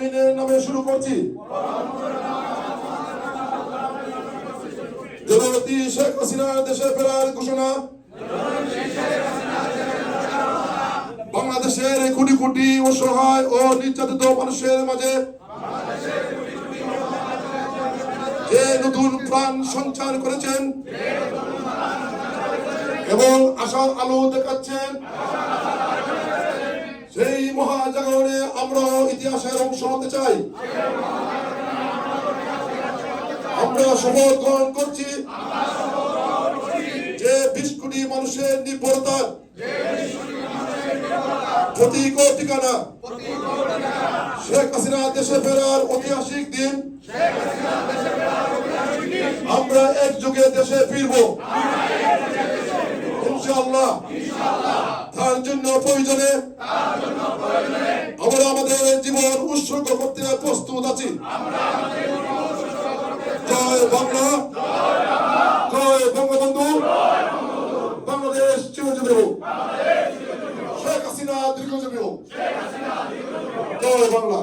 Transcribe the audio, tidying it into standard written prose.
আমিনের নামে শুরু করছি। জননেত্রী শেখ হাসিনার দেশে ফেরার ঘোষণা, বাংলাদেশের কোটি কোটি অসহায় ও নির্যাতিত মানুষের মাঝে যে নতুন প্রাণ সঞ্চার করেছেন এবং আশার আলো দেখাচ্ছেন, সেই মহাজাগরণে আমরা ইতিহাসের অংশ হতে চাই। আমরা শপথ গ্রহণ করছি যে 20 কোটি মানুষের নির্ভরতার প্রতীক ও ঠিকানা শেখ হাসিনা দেশে ফেরার ঐতিহাসিক দিন আমরা একযোগে দেশে ফিরব ইনশাআল্লাহ। তার জন্য প্রয়োজনে আমরা আমাদের জীবন উৎসর্গ করতে প্রস্তুত আছি। জয় বাংলা, জয় বঙ্গবন্ধু, বাংলাদেশ চিরজীবী হোক, শেখ হাসিনা দীর্ঘজীবী হোক, জয় বাংলা।